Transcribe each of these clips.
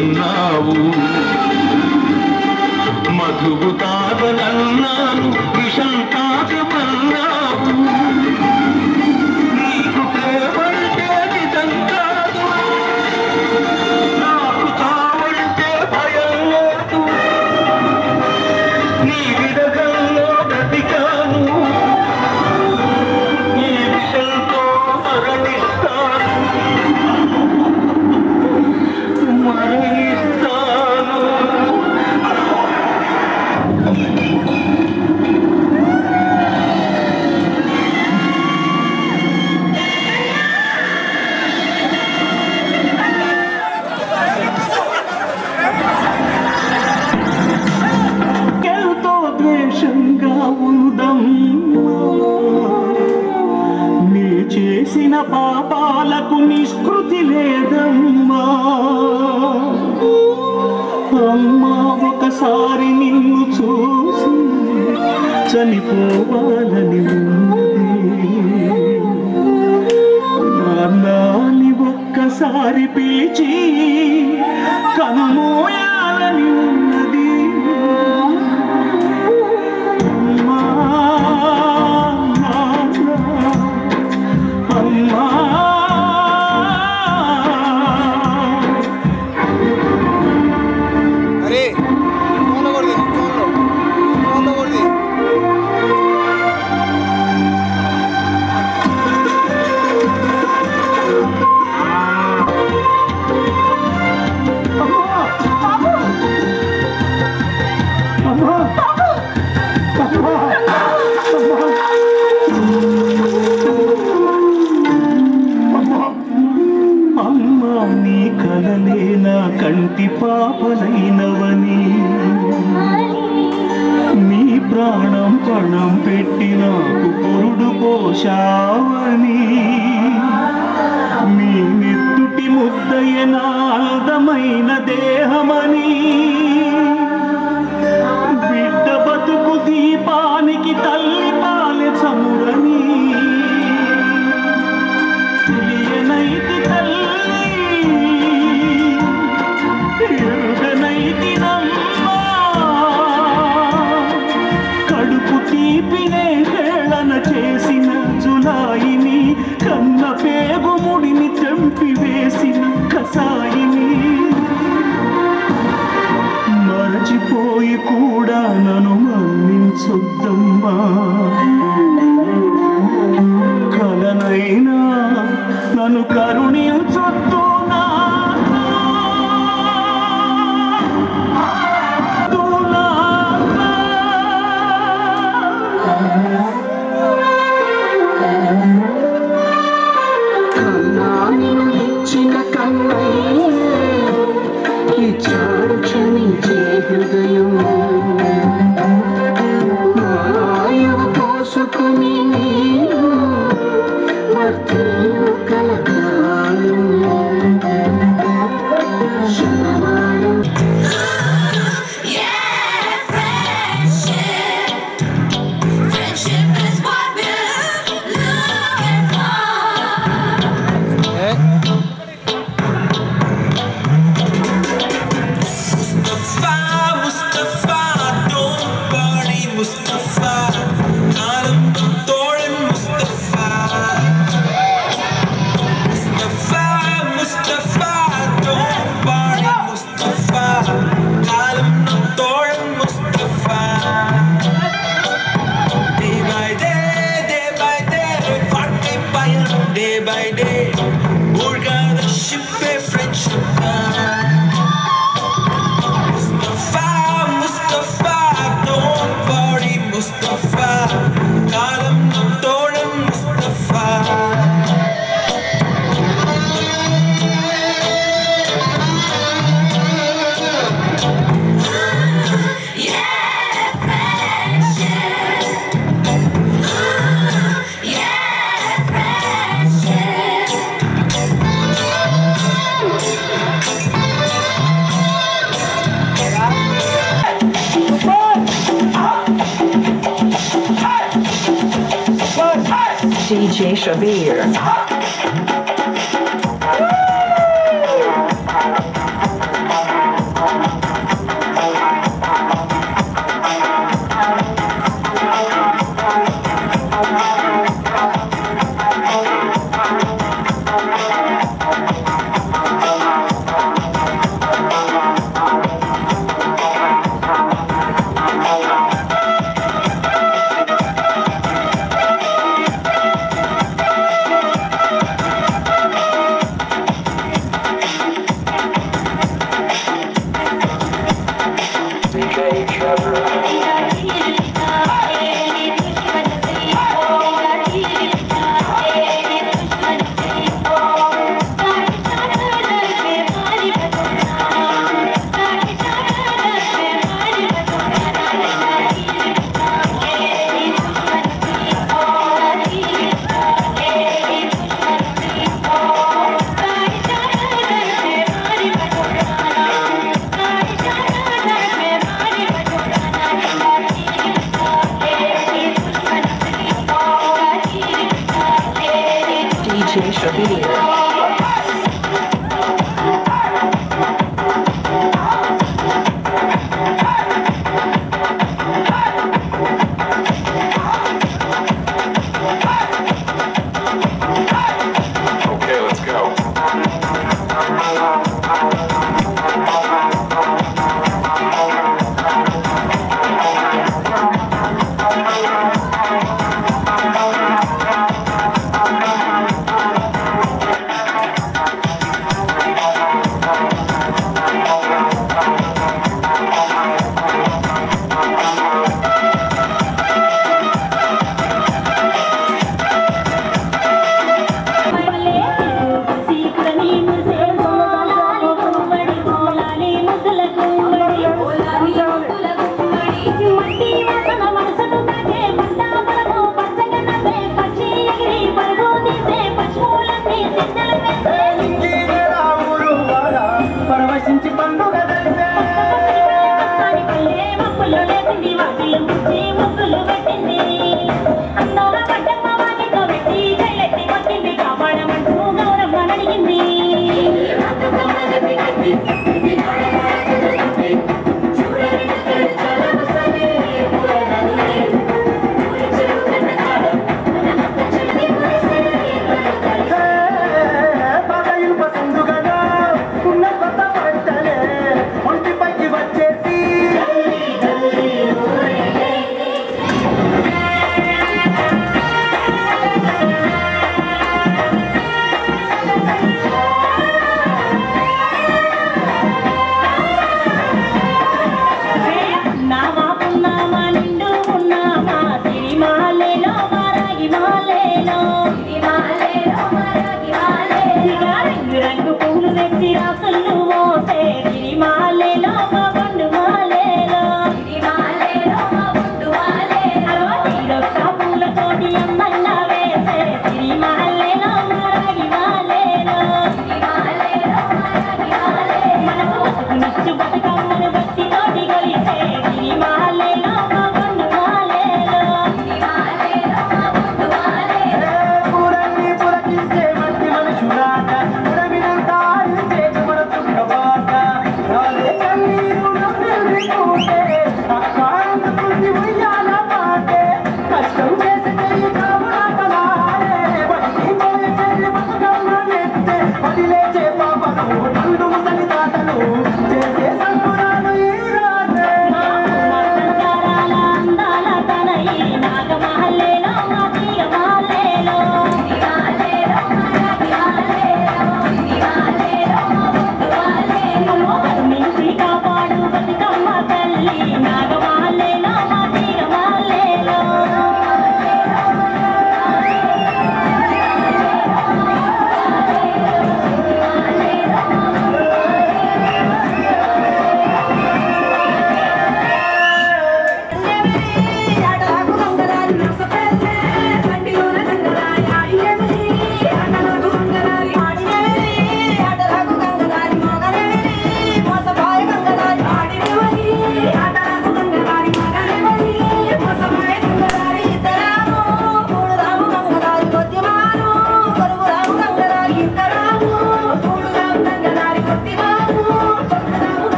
ఉన్నావు. మధువు తాగనన్నాను, విషం తాగమన్నావు. నీకు ప్రేమంటే నిజం కాదు, నాకు చావంటే భయం లేదు. నీ విరగంలో బ్రతికాను, ఈ విషంతో మరణిస్తాను. ఎంతో ద్వేషంగా ఉందమ్మా, నీ చేసిన పాపాలకు నిష్కృతి లేదమ్మా. అమ్మా ఒకసారి నిన్ను చూసి చనిపోవాలని ఉంది. నాన్నని ఒక్కసారి పిలిచి కన్మోయాలని ఉన్నది. అమ్మా అమ్మా కంటి పాపలైనవని, నీ ప్రాణం పణం పెట్టి నాకు పురుడు పోషావని, నీ నెత్తుటి ముద్దయ నా అందమైన దేహమని, బిడ్డ బతుకు దీపానికి తల్లి పాలె చమురని తెలియనైతి తల్లి, కడుపు తీపినే హేళన చేసిన జులాయిని, కన్న పేగు ముడిని తెంపి వేసిన కసాయిని, మరచిపోయి కూడా నన్ను మన్నించొద్దమ్మా. కలనైనా నన్ను కరుణించొద్దు. హృదయం మాయవ పోసుకుని నీరు వర్తిల్లు కలకాలం DJ Shabir.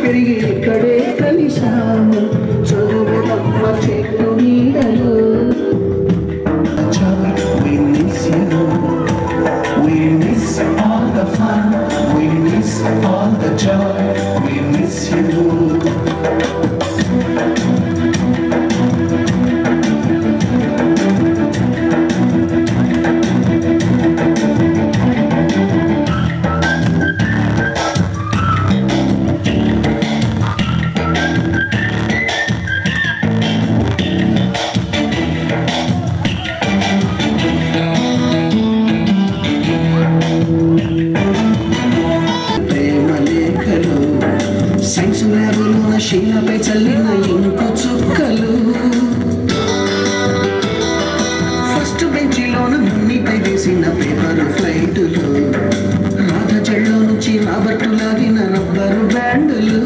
పెరిగి ఇక్కడే కలిశాము చదువులమ్మ చెట్టు నీడలో ఇంకు చుక్కలు ఫస్ట్ బెంచిలోన మున్నిపై వేసిన పేపర్ ఫ్లైటులు రాధ చెళ్ళో నుంచి రాబర్టు లాగిన రబ్బరు బ్యాండులు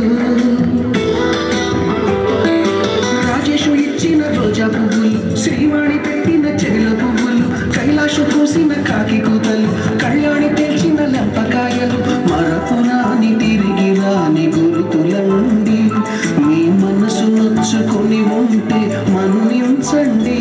రాజేషు ఇచ్చిన రోజా పువ్వులు శ్రీవాణి పెట్టిన చెవిల పువ్వులు కైలాషు పూసిన కాకి కూతలు కళ్యాణి తెల్చిన లంపకాయలు మరపురాని తిరిగి రాని గుర్తులండి మీ మనసు నొచ్చుకొని ఉంటే మన్నించండి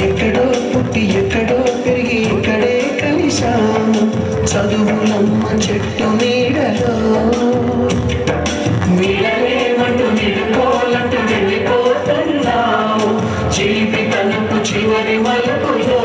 ఎక్కడో పుట్టి ఎక్కడో పెరిగి ఇక్కడే కలిశాము చదువులమ్మ చెట్టు నీడలో వీడలేమంటూ నిడుకోలంటూ వెళ్ళిపోతున్నాము చిలిపి తనకు చివరి మలుపులో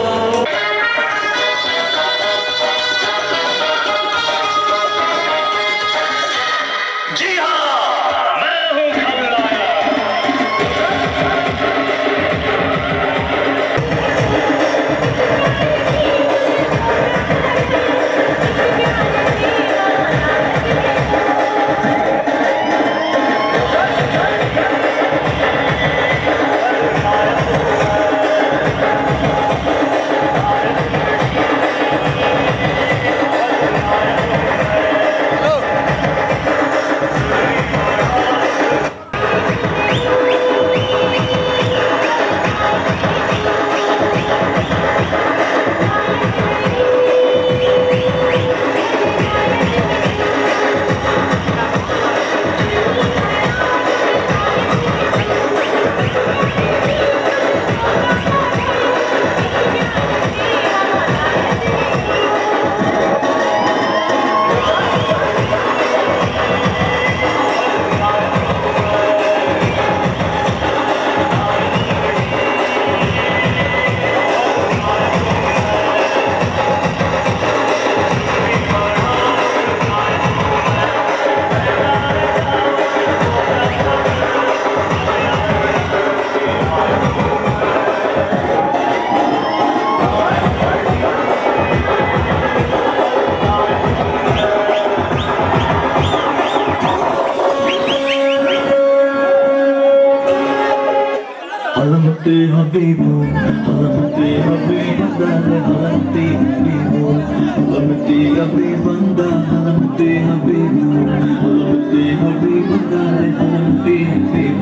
Halamte habibu, halamte habibanda, halamte habibu, halamte habibanda, halamte habibu, halamte habibanda, halamte habibu.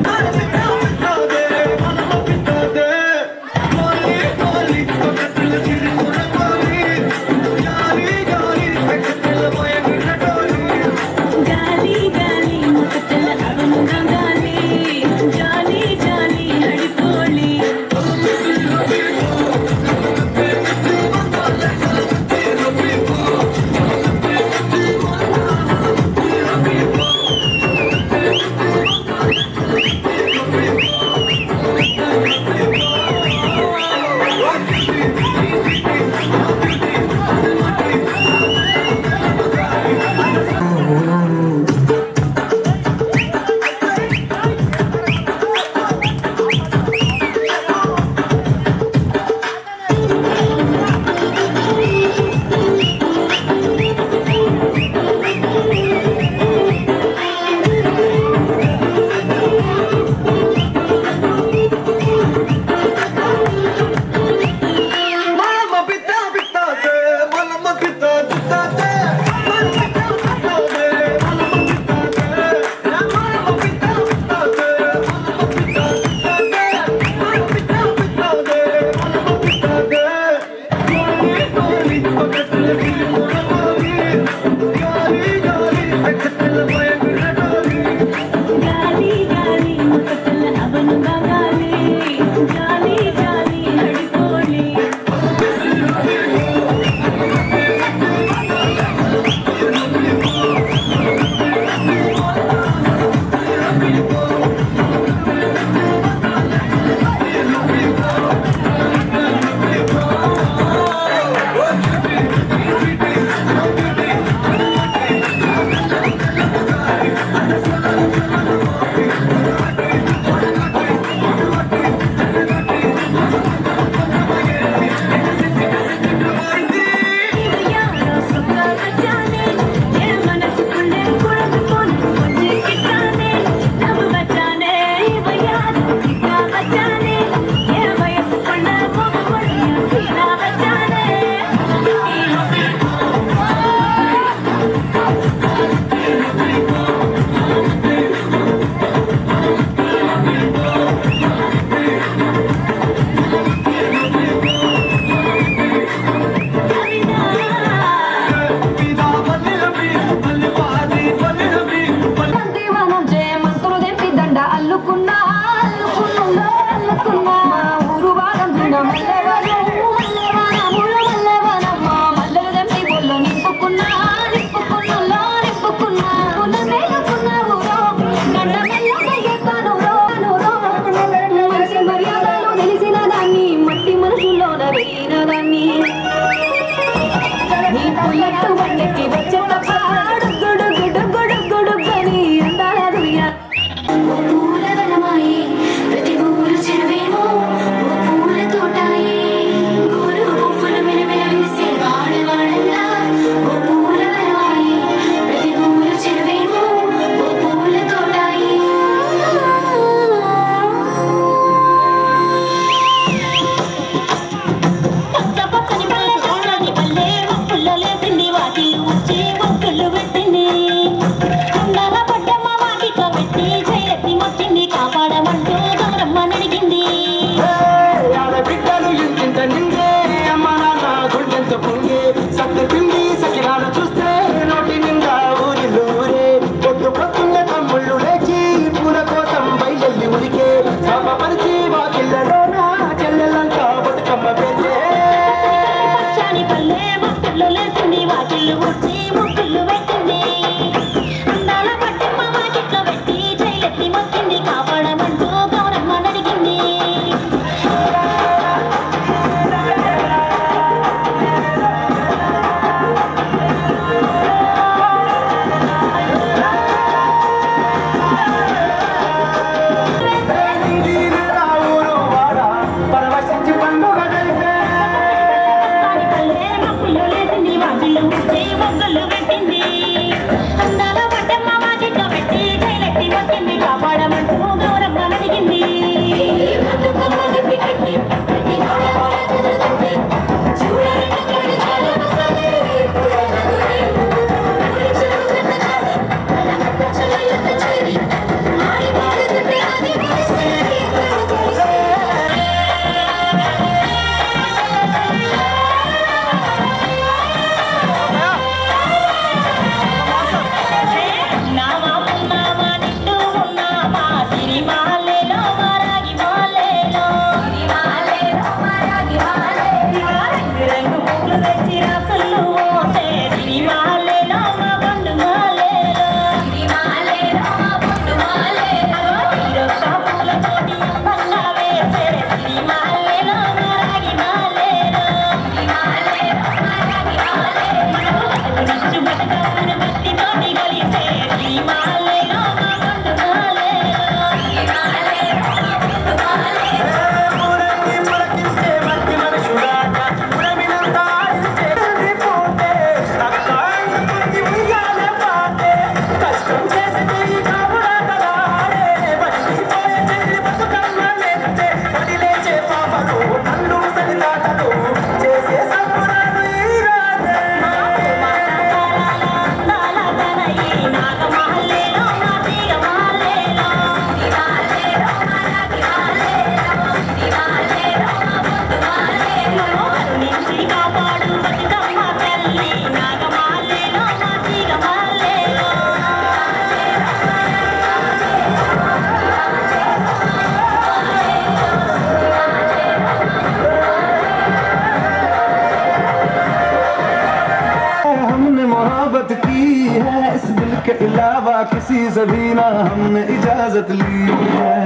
के अलावा किसी से भी ना हमने इजाजत ली है।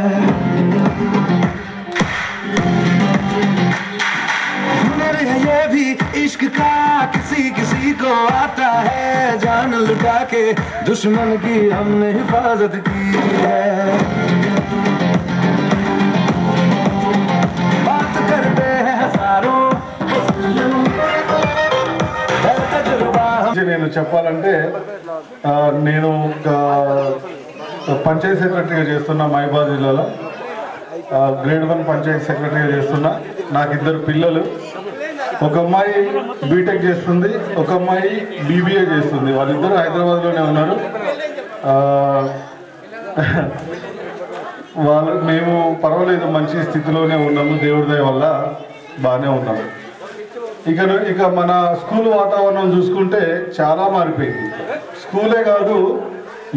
हुनर है ये भी इश्क का, किसी किसी को आता है, जान लुटा के दुश्मन की हमने हिफाजत की है। बात करते हैं हजारों నేను చెప్పాలంటే నేను పంచాయతీ సెక్రటరీగా చేస్తున్నా మైబాద్ జిల్లాలో గ్రేడ్ 1 పంచాయతీ సెక్రటరీగా చేస్తున్నా। నాకు ఇద్దరు పిల్లలు, ఒక అమ్మాయి బీటెక్ చేస్తుంది, ఒక అమ్మాయి బీబీఏ చేస్తుంది। వాళ్ళిద్దరూ హైదరాబాద్లోనే ఉన్నారు। వాళ్ళు మేము పర్వాలేదు మంచి స్థితిలోనే ఉన్నాము, దేవుడి దయ వల్ల బాగానే ఉన్నాము। ఇక మన స్కూల్ వాతావరణం చూసుకుంటే చాలా మారిపోయింది। స్కూలే కాదు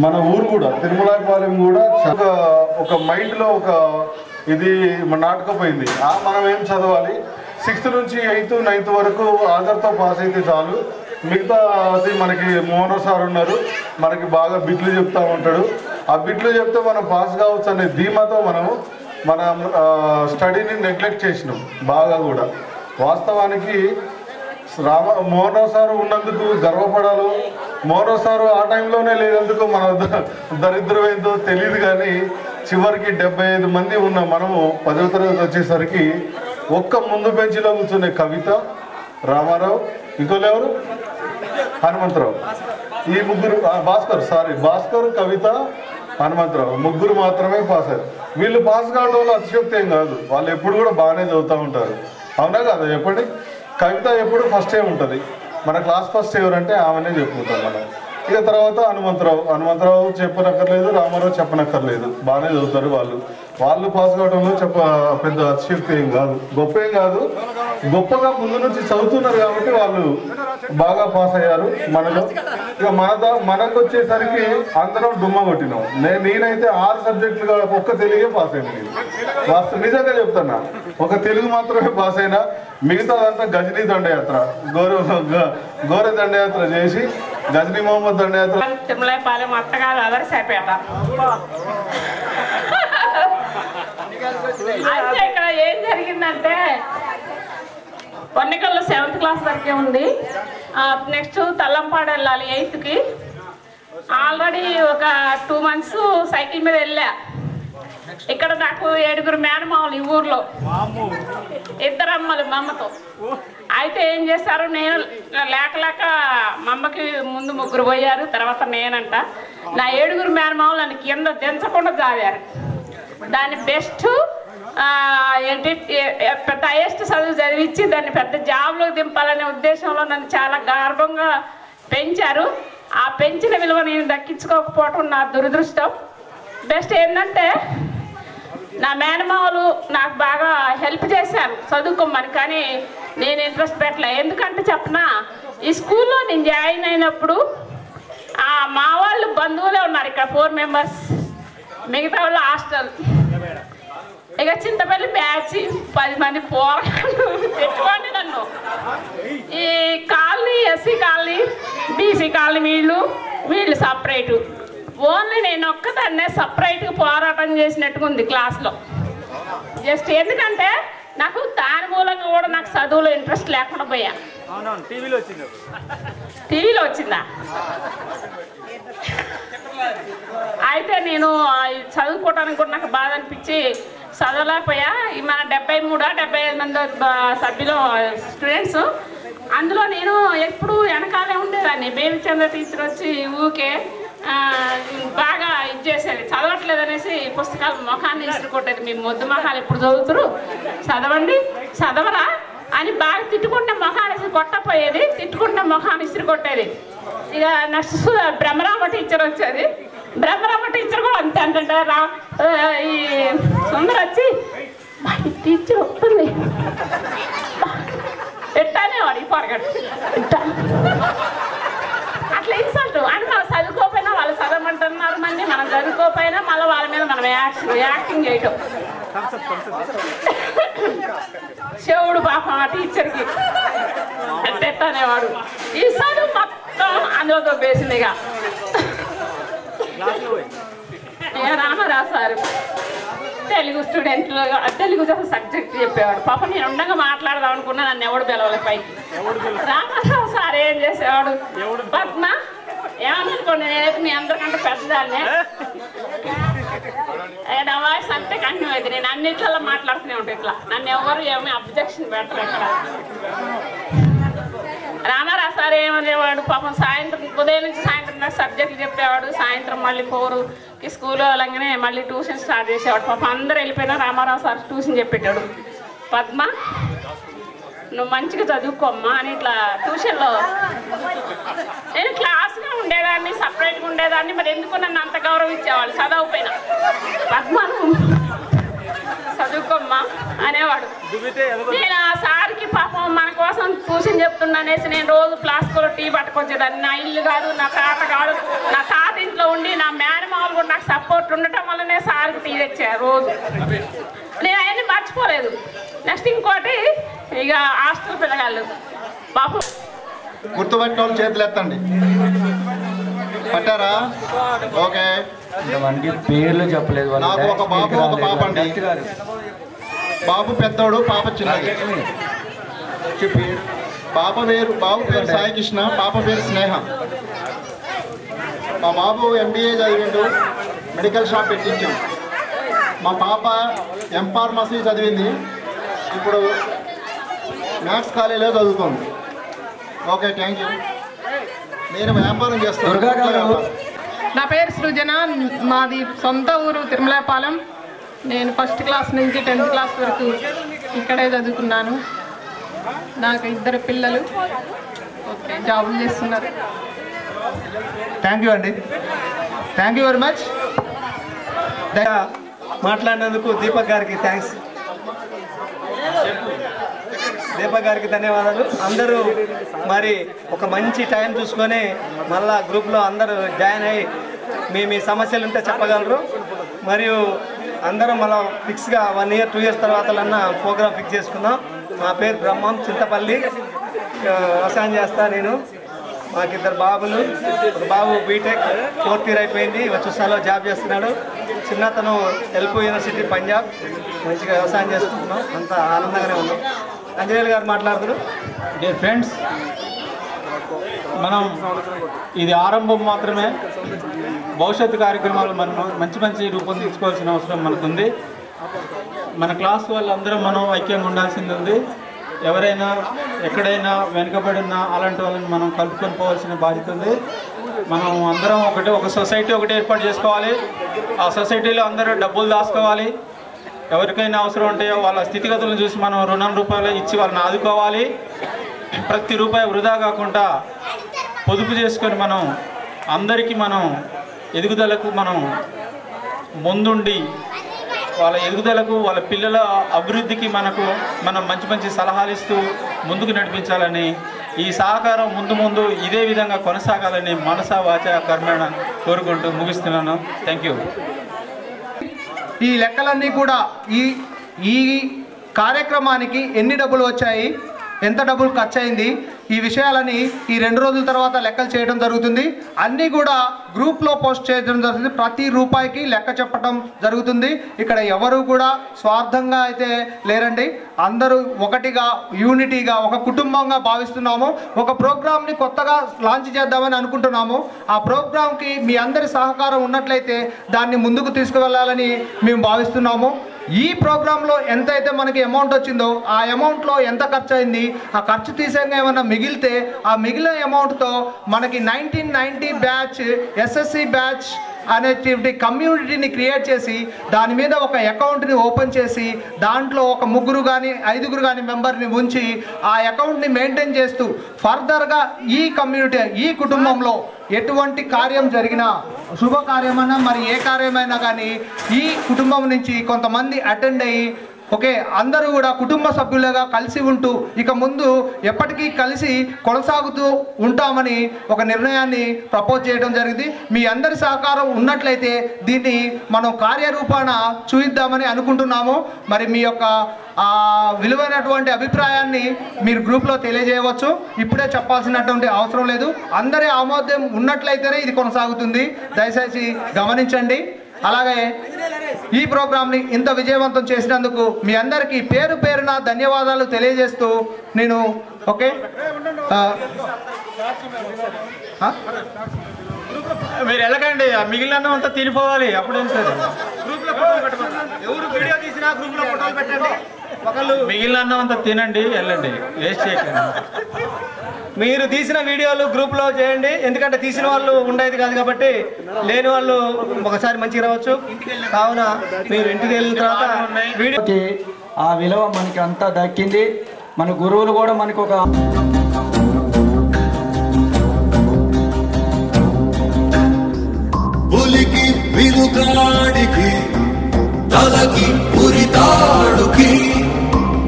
మన ఊరు కూడా, తిరుమలాయపాలెం కూడా ఒక మైండ్లో ఒక ఇది నాటకపోయింది। మనం ఏం చదవాలి, 6th నుంచి 8th 9th వరకు ఆధార్తో పాస్ అయితే చాలు, మిగతా అది మనకి మోహన సార్ ఉన్నారు, మనకి బాగా బిట్లు చెప్తూ ఉంటాడు, ఆ బిట్లు చెప్తే మనం పాస్ కావచ్చు అనే ధీమాతో మన స్టడీని నెగ్లెక్ట్ చేసినాం బాగా కూడా। వాస్తవానికి మోహన సారు ఉన్నందుకు గర్వపడాలో, మోహన సారు ఆ టైంలోనే లేనందుకు మన దరిద్రం ఏందో తెలియదు, కానీ చివరికి 75 మంది ఉన్న మనము 10వ తరగతి వచ్చేసరికి ఒక్క ముందు బెంచ్లో కూర్చునే కవిత, రామారావు, ఇంకోళ్ళు ఎవరు, హనుమంతరావు, ఈ ముగ్గురు, భాస్కర్, కవిత, హనుమంతరావు ముగ్గురు మాత్రమే పాస్ అయ్యారు। వీళ్ళు పాస్ కావడం వల్ల అతిశక్తి ఏం కాదు, వాళ్ళు ఎప్పుడు కూడా బాగానే చదువుతూ ఉంటారు, అవునా కాదా చెప్పండి? కవిత ఎప్పుడు ఫస్టే ఉంటుంది, మన క్లాస్ ఫస్ట్ ఎవరంటే ఆమెనే చెప్పుకుంటాం మనం। ఇక తర్వాత హనుమంతరావు చెప్పనక్కర్లేదు, రామారావు చెప్పనక్కర్లేదు, బాగానే చదువుతారు వాళ్ళు పాస్ కావడంలో పెద్ద అతిశక్తి ఏం కాదు, గొప్ప ఏం కాదు, గొప్పగా ముందు నుంచి చదువుతున్నారు కాబట్టి వాళ్ళు బాగా పాస్ అయ్యారు మనలో। ఇక మనకు వచ్చేసరికి అందరం డుమ్మ కొట్టినాం। నేనైతే 6 సబ్జెక్టులు ఒక్క తెలుగే పాస్ అయింది, నిజంగా చెప్తున్నా, ఒక తెలుగు మాత్రమే పాస్ అయినా, మిగతాదంతా గజనీ దండయాత్ర, గోర దండయాత్ర చేసి గజనీ మొహమ్మద్ దండయాత్ర। తిరుమలాయపాలెం అత్తగారు అదర్శపేట అయితే ఇక్కడ ఏం జరిగిందంటే వన్నికల్లో 7th క్లాస్ వరకే ఉంది, నెక్స్ట్ తల్లంపాడు వెళ్ళాలి 8th ఆల్రెడీ ఒక 2 months సైకిల్ మీద వెళ్ళా। ఇక్కడ నాకు 7 మేనమామలు ఈ ఊర్లో, 2 అమ్మలు మా అమ్మతో। అయితే ఏం చేస్తారు, నేను లేక అమ్మకి ముందు 3 పోయారు, తర్వాత నేనంట. నా 7 మేనమామలు నన్ను కింద దించకుండా జావారు. దాన్ని బెస్ట్ ఏంటి పెద్ద హైయెస్ట్ చదువు చదివించి దాన్ని పెద్ద జాబ్లోకి దింపాలనే ఉద్దేశంలో నన్ను చాలా గర్వంగా పెంచారు. ఆ పెంచిన విలువ నేను దక్కించుకోకపోవటం నా దురదృష్టం. బెస్ట్ ఏంటంటే నా మేనమామలు నాకు బాగా హెల్ప్ చేశారు చదువుకోమని, కానీ నేను ఇంట్రెస్ట్ పెట్టలే. ఎందుకంటే చెప్పనా, ఈ స్కూల్లో నేను జాయిన్ అయినప్పుడు మా వాళ్ళు బంధువులే ఉన్నారు. ఇక్కడ 4 మెంబర్స్, మిగతా వాళ్ళు హాస్టల్. ఇక చింతపల్లి బ్యాచ్ 10 మంది పోరాడు పెట్టుకోండి నన్ను. ఈ colony SC colony, BC colony వీళ్ళు సపరేటు. ఓన్లీ నేను ఒక్కదాన్నే సపరేట్గా పోరాటం చేసినట్టుగా ఉంది క్లాస్లో. జస్ట్ ఎందుకంటే నాకు దాని మూలంగా కూడా నాకు చదువులో ఇంట్రెస్ట్ లేకుండా పోయా. టీవీలో వచ్చిందా? అయితే నేను చదువుకోవడానికి కూడా నాకు బాధ అనిపించి చదవలేకపోయా. మన 73-75 మంది సభ్యులు స్టూడెంట్స్, అందులో నేను ఎప్పుడు వెనకాలే ఉండేదాన్ని. బేబిచంద్ర టీచర్ వచ్చి ఊకే బాగా ఇది చేసేది, చదవట్లేదు అనేసి పుస్తకాలు ముఖాన్ని ఇసురు కొట్టేది. మీ మొద్దు మొఖాలు ఎప్పుడు చదువుతురు, చదవండి, చదవరా అని బాగా తిట్టుకుంటే మొఖాన్ని కొట్టపోయేది, తిట్టుకుంటే మొఖాన్ని ఇసురు కొట్టేది. ఇక నెక్స్ట్ బ్రహ్మరామ టీచర్ వచ్చేది. బ్రహ్మరామ టీచర్ కూడా అంతే అంటే ఈ సుందర వచ్చి టీచర్ వస్తుంది ఎట్టానే వాడు ఈ పొరగడు అట్లా ఇన్సల్ట్ అని. మనం చదువుకోకపోయినా వాళ్ళు చదవమంటున్నారు మంది, మనం చదువుకోకపోయినా మళ్ళీ వాళ్ళ మీద మనం యాక్టింగ్ చేయటం. శివుడు పాపం ఆ టీచర్కి ఎట్టనేవాడు. ఈ చదువు మొత్తం అందులో వేసింది. ఇక రామారావు సార్ తెలుగు స్టూడెంట్లు తెలుగు సబ్జెక్ట్ చెప్పేవాడు. పాపం నేను ఉండగా మాట్లాడదాం అనుకున్నా, నన్ను ఎవడు పిలవలే పైకి. రామారావు సార్ ఏం చేసేవాడు, పద్మ ఏమనుకోండి నేనైతే మీ అందరికంటే పెద్దదాన్నే, నా వాయిస్ అంతే కంటిన్యూ అయితే నేను అన్నిట్లలో మాట్లాడుతూనే ఉంటాను. ఇట్లా నన్ను ఎవరు ఏమీ అబ్జెక్షన్ పెట్టరు ఇక్కడ. రామారావు సార్ ఏమనేవాడు, పాపం సాయంత్రం ఉదయం నుంచి సాయంత్రం నాకు సబ్జెక్టులు చెప్పేవాడు. సాయంత్రం మళ్ళీ 4కి స్కూల్ వెళ్ళగానే మళ్ళీ ట్యూషన్ స్టార్ట్ చేసేవాడు. పాపం అందరూ వెళ్ళిపోయినా రామారావు సార్ ట్యూషన్ చెప్పేటాడు. పద్మ నువ్వు మంచిగా చదువుకోమ్మా అని ఇట్లా ట్యూషన్లో. నేను క్లాస్గా ఉండేదాన్ని, సపరేట్గా ఉండేదాన్ని, మరి ఎందుకు నన్ను అంత గౌరవించేవాళ్ళు చదవకపోయినా. పద్మ చదువుకోమ్మా అనేవాడు. నేను ఆ సార్కి పాపం మన కోసం ట్యూషన్ చెప్తున్నా అనేసి నేను రోజు ఫ్లాస్క్లో టీ పట్టుకొచ్చేదాన్ని. నా ఇల్లు కాదు, నా తాత కాదు, నా తాత ఇంట్లో ఉండి నా మేనమామలు కూడా నాకు సపోర్ట్ ఉండటం వల్లనే సార్కి టీ తెచ్చారు రోజు. నేను అవన్నీ మర్చిపోలేదు. నెక్స్ట్ ఇంకోటి, ఇక హాస్టల్ పిల్లగాళ్ళు పాపం గుర్తుపట్టిన వాళ్ళు చేతులు ఎత్తండి. పట్టారా? ఓకే. పేర్లు చెప్పలేదు. నాకు ఒక బాబు ఒక పాప అండి. బాబు పెద్దోడు, పాప చిన్నది. బాబు పేరు సాయి కృష్ణ, పాప పేరు స్నేహ. మా బాబు MBA చదివిండు, మెడికల్ షాప్ పెట్టించాం. మా పాప M.Pharmacy చదివింది, ఇప్పుడు మ్యాథ్స్ కాలేజీలో చదువుతుంది. Okay, thank you. నేను వ్యాపారం చేస్తాను. నా పేరు సృజన, మాది సొంత ఊరు తిరుమలపాలెం. నేను 1st క్లాస్ నుంచి 10th క్లాస్ వరకు ఇక్కడే చదువుకున్నాను. నాకు 2 పిల్లలు, ఓకే, జాబులు చేస్తున్నారు. థ్యాంక్ యూ అండి, థ్యాంక్ యూ వెరీ మచ్. మాట్లాడినందుకు దీపక్ గారికి థ్యాంక్స్. దీపక్ గారికి ధన్యవాదాలు. అందరూ మరి ఒక మంచి టైం చూసుకొని మళ్ళా గ్రూప్లో అందరూ జాయిన్ అయ్యి మీ సమస్యలు ఉంటే చెప్పగలరు. మరియు అందరం మళ్ళీ ఫిక్స్గా 1 year 2 years తర్వాతలన్నా ప్రోగ్రామ్ ఫిక్స్ చేసుకుందాం. మా పేరు బ్రహ్మం, చింతపల్లి, వ్యవసాయం చేస్తా నేను. మాకు 2 బాబులు. ఒక బాబు బీటెక్ 4th year అయిపోయింది, వచ్చేసాలో జాబ్ చేస్తున్నాడు. చిన్నతను ఎల్పీ యూనివర్సిటీ పంజాబ్. మంచిగా వ్యవసాయం చేసుకుంటున్నాం, అంత ఆనందంగానే ఉన్నాం. అంజనేయులు గారు మాట్లాడుతున్నారు. డియర్ ఫ్రెండ్స్, మనం ఇది ఆరంభం మాత్రమే. భవిష్యత్తు కార్యక్రమాలు మనం మంచి రూపొందించుకోవాల్సిన అవసరం మనకుంది. మన క్లాస్ వాళ్ళందరం మనం ఐక్యంగా ఉండాల్సింది ఉంది. ఎవరైనా ఎక్కడైనా వెనుకబడి ఉన్నా అలాంటి వాళ్ళని మనం కలుపుకొని పోవాల్సిన బాధ్యత ఉంది. మనం అందరం ఒక సొసైటీ ఏర్పాటు చేసుకోవాలి. ఆ సొసైటీలో అందరూ డబ్బులు దాచుకోవాలి. ఎవరికైనా అవసరం ఉంటే వాళ్ళ స్థితిగతులను చూసి మనం రుణం రూపాయలు ఇచ్చి వాళ్ళని ఆదుకోవాలి. ప్రతి రూపాయి వృధా కాకుండా పొదుపు చేసుకొని మనం అందరికీ మనం ఎదుగుదలకు మనం ముందుండి వాళ్ళ ఎదుగుదలకు వాళ్ళ పిల్లల అభివృద్ధికి మనం మంచి సలహాలు ఇస్తూ ముందుకు నడిపించాలని, ఈ సహకారం ముందు ఇదే విధంగా కొనసాగాలని మనసా వాచ కర్మేణ కోరుకుంటూ ముగిస్తున్నాను. Thank you. ఈ లెక్కలన్నీ కూడా ఈ కార్యక్రమానికి ఎన్ని డబ్బులు వచ్చాయి, ఎంత డబ్బులు ఖర్చు అయింది, ఈ విషయాలని ఈ 2 రోజుల తర్వాత లెక్కలు చేయడం జరుగుతుంది. అన్నీ కూడా గ్రూప్లో పోస్ట్ చేయడం జరుగుతుంది. ప్రతి రూపాయికి లెక్క చెప్పడం జరుగుతుంది. ఇక్కడ ఎవరు కూడా స్వార్థంగా అయితే లేరండి. అందరూ ఒకటిగా యూనిటీగా ఒక కుటుంబంగా భావిస్తున్నాము. ఒక ప్రోగ్రామ్ని కొత్తగా లాంచ్ చేద్దామని అనుకుంటున్నాము. ఆ ప్రోగ్రామ్కి మీ అందరి సహకారం ఉన్నట్లయితే దాన్ని ముందుకు తీసుకువెళ్ళాలని మేము భావిస్తున్నాము. ఈ ప్రోగ్రాంలో ఎంతైతే మనకి అమౌంట్ వచ్చిందో ఆ అమౌంట్లో ఎంత ఖర్చు అయింది, ఆ ఖర్చు తీసేగా ఏమైనా మిగిలితే ఆ మిగిలిన అమౌంట్తో మనకి 1990 బ్యాచ్ ఎస్ఎస్సి బ్యాచ్ అనేటువంటి కమ్యూనిటీని క్రియేట్ చేసి దాని మీద ఒక అకౌంట్ని ఓపెన్ చేసి దాంట్లో ఒక 3 కానీ 5 కానీ మెంబర్ని ఉంచి ఆ అకౌంట్ని మెయింటైన్ చేస్తూ ఫర్దర్గా ఈ కమ్యూనిటీ ఈ కుటుంబంలో ఎటువంటి కార్యం జరిగినా శుభకార్యమైనా మరి ఏ కార్యమైనా కానీ ఈ కుటుంబం నుంచి కొంతమంది అటెండ్ అయ్యి ఓకే అందరూ కూడా కుటుంబ సభ్యులుగా కలిసి ఉంటూ ఇక ముందు ఎప్పటికీ కలిసి కొనసాగుతూ ఉంటామని ఒక నిర్ణయాన్ని ప్రపోజ్ చేయడం జరిగింది. మీ అందరి సహకారం ఉన్నట్లయితే దీన్ని మనం కార్యరూపాన చూయిద్దామని అనుకుంటున్నాము. మరి మీ యొక్క విలువైనటువంటి అభిప్రాయాన్ని మీరు గ్రూప్లో తెలియజేయవచ్చు. ఇప్పుడే చెప్పాల్సినటువంటి అవసరం లేదు. అందరి ఆమోదం ఉన్నట్లయితేనే ఇది కొనసాగుతుంది. దయచేసి గమనించండి. అలాగే ఈ ప్రోగ్రామ్ని ఇంత విజయవంతం చేసినందుకు మీ అందరికీ పేరు పేరున ధన్యవాదాలు తెలియజేస్తూ నేను ఓకే మీరు వెళ్ళకండి, మిగిలిన అంతా తినిపోవాలి. అప్పుడేం సార్ ఎవరు వీడియో తీసినా గ్రూప్లో ఫోటోలు పెట్టండి. మిగిలిన అన్నం అంతా తినండి, వెళ్ళండి, వేస్ట్ చేయకండి. మీరు తీసిన వీడియోలు గ్రూప్లో చేయండి. ఎందుకంటే తీసిన వాళ్ళు ఉండేది కాదు కాబట్టి లేని వాళ్ళు ఒకసారి మంచిగా రావచ్చు. కావున మీరు ఇంటికి వెళ్ళిన తర్వాత వీడియోకి ఆ విలువ మనకి అంతా దక్కింది. మన గురువులు కూడా మనకు ఒక పులికి విలుకాడికి తలకి ఉరితాడుకి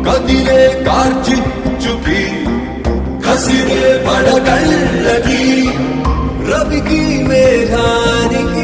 కదిలే కార్చిచ్చుకి కసిరే పడగళ్ళకి రవికి మేఘానికి